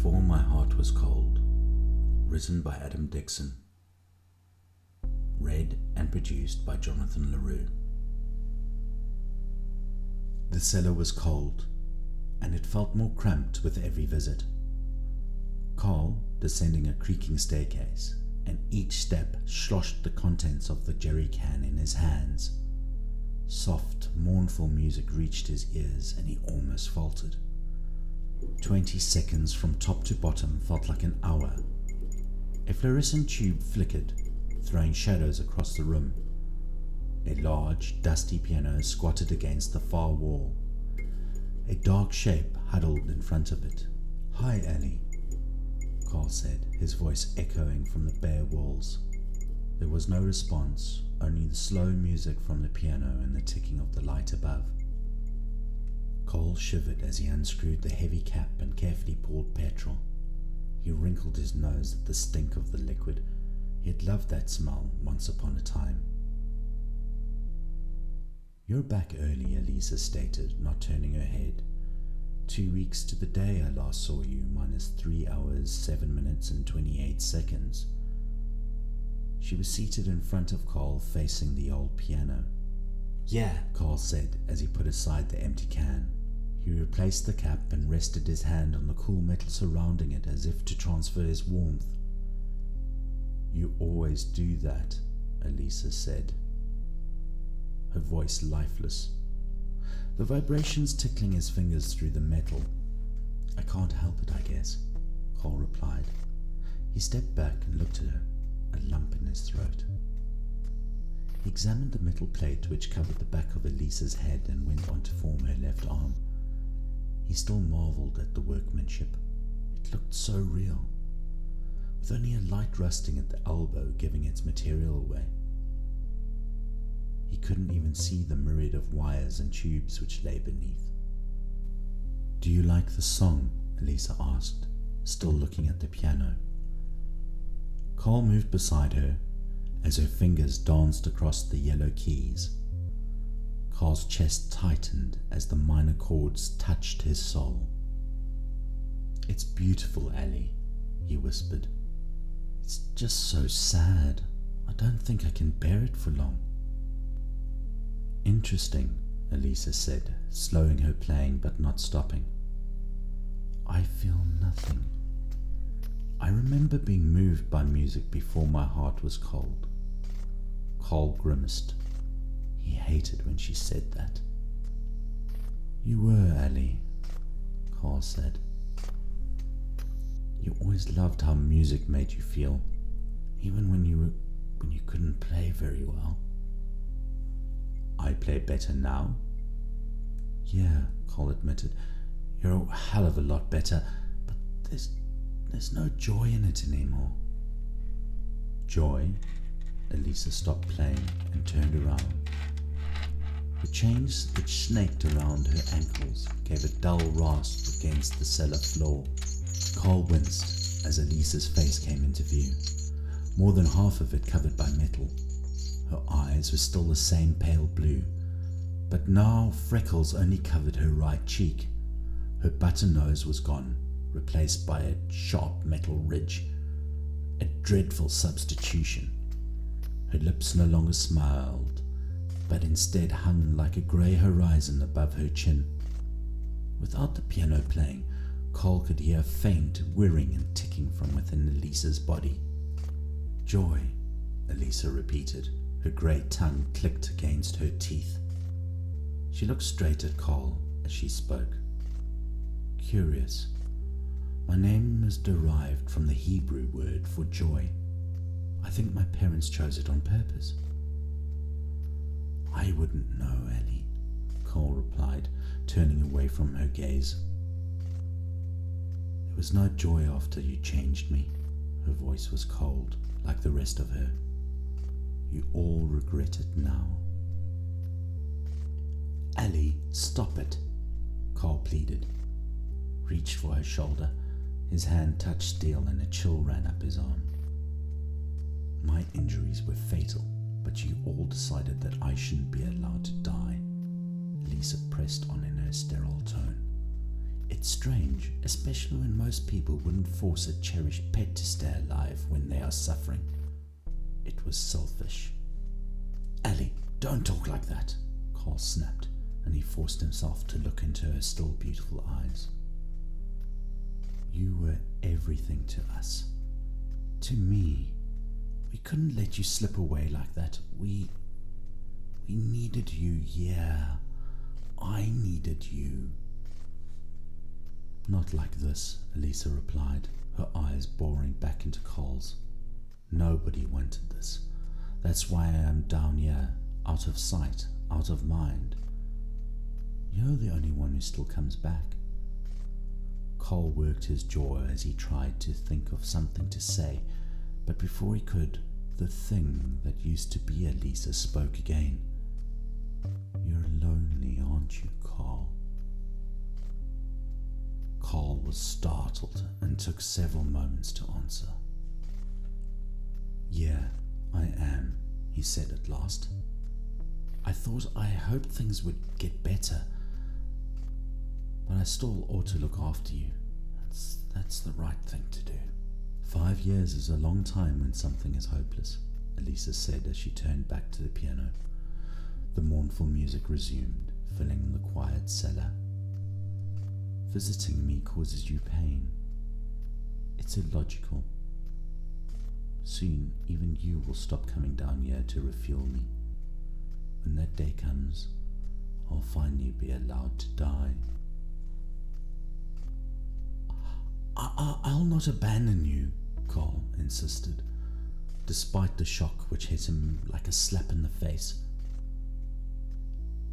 Before My Heart Was Cold, written by Adam Dixon, read and produced by Jonathan le Roux. The cellar was cold, and it felt more cramped with every visit. Carl, descending a creaking staircase, and each step sloshed the contents of the jerry can in his hands. Soft, mournful music reached his ears, and he almost faltered. 20 seconds from top to bottom felt like an hour. A fluorescent tube flickered, throwing shadows across the room. A large, dusty piano squatted against the far wall. A dark shape huddled in front of it. "Hi, Ellie," Carl said, his voice echoing from the bare walls. There was no response, only the slow music from the piano and the ticking of the light above. Carl shivered as he unscrewed the heavy cap and carefully poured petrol. He wrinkled his nose at the stink of the liquid. He had loved that smell once upon a time. "You're back early," Elisa stated, not turning her head. 2 weeks to the day I last saw you, minus 3 hours, 7 minutes and 28 seconds. She was seated in front of Carl, facing the old piano. "Yeah," Carl said as he put aside the empty can. He replaced the cap and rested his hand on the cool metal surrounding it as if to transfer his warmth. "You always do that," Elisa said, her voice lifeless, the vibrations tickling his fingers through the metal. "I can't help it, I guess," Carl replied. He stepped back and looked at her, a lump in his throat. He examined the metal plate which covered the back of Elisa's head and went on to form her left arm. He still marveled at the workmanship. It looked so real, with only a light rusting at the elbow giving its material away. He couldn't even see the myriad of wires and tubes which lay beneath. "Do you like the song?" Elisa asked, still looking at the piano. Carl moved beside her as her fingers danced across the yellow keys. Carl's chest tightened as the minor chords touched his soul. "It's beautiful, Ellie," he whispered. "It's just so sad. I don't think I can bear it for long." "Interesting," Elisa said, slowing her playing but not stopping. "I feel nothing. I remember being moved by music before my heart was cold." Carl grimaced. He hated when she said that. "You were, Ellie," Carl said. "You always loved how music made you feel, even when you couldn't play very well." "I play better now." "Yeah," Carl admitted. "You're a hell of a lot better, but there's no joy in it anymore." "Joy?" Elisa stopped playing and turned around. The chains which snaked around her ankles gave a dull rasp against the cellar floor. Carl winced as Elisa's face came into view, more than half of it covered by metal. Her eyes were still the same pale blue, but now freckles only covered her right cheek. Her button nose was gone, replaced by a sharp metal ridge, a dreadful substitution. Her lips no longer smiled, but instead hung like a grey horizon above her chin. Without the piano playing, Carl could hear a faint whirring and ticking from within Elisa's body. "Joy," Elisa repeated. Her grey tongue clicked against her teeth. She looked straight at Carl as she spoke. "Curious. My name is derived from the Hebrew word for joy. I think my parents chose it on purpose." "I wouldn't know, Ellie," Carl replied, turning away from her gaze. "There was no joy after you changed me." Her voice was cold, like the rest of her. "You all regret it now." "Ellie, stop it," Carl pleaded. Reached for her shoulder. His hand touched steel and a chill ran up his arm. "My injuries were fatal, but you all decided that I shouldn't be allowed to die," Lisa pressed on in her sterile tone. It's strange, especially when most people wouldn't force a cherished pet to stay alive when they are suffering. It was selfish. Ellie, don't talk like that, Carl snapped, and he forced himself to look into her still beautiful eyes. You were everything to us. To me. We couldn't let you slip away like that. We needed you, yeah. I needed you. Not like this, Elisa replied, her eyes boring back into Cole's. Nobody wanted this. That's why I am down here, out of sight, out of mind. You're the only one who still comes back. Cole worked his jaw as he tried to think of something to say, but before he could, the thing that used to be Elisa spoke again. You're lonely, aren't you, Carl? Carl was startled and took several moments to answer. Yeah, I am, he said at last. I hoped things would get better, but I still ought to look after you. That's the right thing to do. 5 years is a long time when something is hopeless, Elisa said as she turned back to the piano. The mournful music resumed, filling the quiet cellar. Visiting me causes you pain. It's illogical. Soon, even you will stop coming down here to refuel me. When that day comes, I'll finally be allowed to die. I'll not abandon you, Carl insisted, despite the shock which hit him like a slap in the face.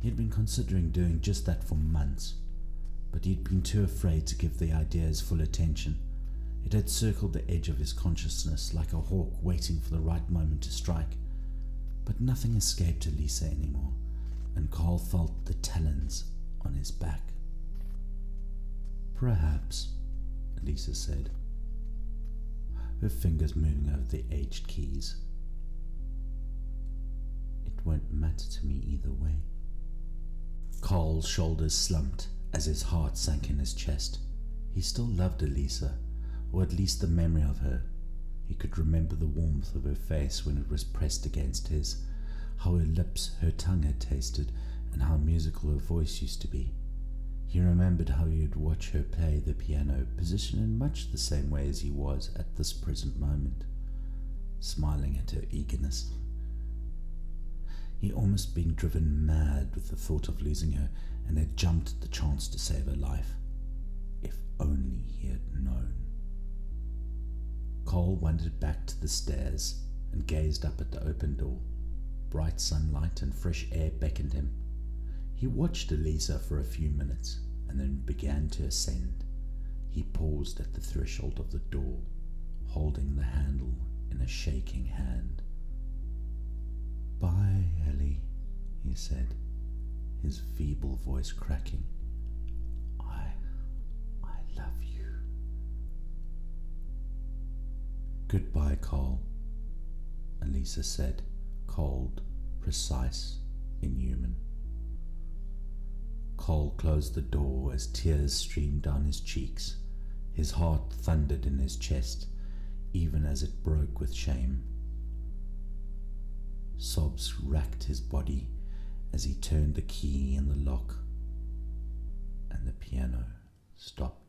He had been considering doing just that for months, but he had been too afraid to give the idea his full attention. It had circled the edge of his consciousness like a hawk waiting for the right moment to strike. But nothing escaped Elisa anymore, and Carl felt the talons on his back. Perhaps, Elisa said, her fingers moving over the aged keys. It won't matter to me either way. Carl's shoulders slumped as his heart sank in his chest. He still loved Elisa, or at least the memory of her. He could remember the warmth of her face when it was pressed against his, how her lips, her tongue had tasted, and how musical her voice used to be. He remembered how he would watch her play the piano, positioned in much the same way as he was at this present moment, smiling at her eagerness. He almost been driven mad with the thought of losing her, and had jumped at the chance to save her life. If only he had known. Cole wandered back to the stairs and gazed up at the open door. Bright sunlight and fresh air beckoned him. He watched Elisa for a few minutes and then began to ascend. He paused at the threshold of the door, holding the handle in a shaking hand. "Bye, Ellie," he said, his feeble voice cracking. I love you. "Goodbye, Cole," Elisa said, cold, precise, inhuman. Cole closed the door as tears streamed down his cheeks. His heart thundered in his chest, even as it broke with shame. Sobs racked his body as he turned the key in the lock, and the piano stopped.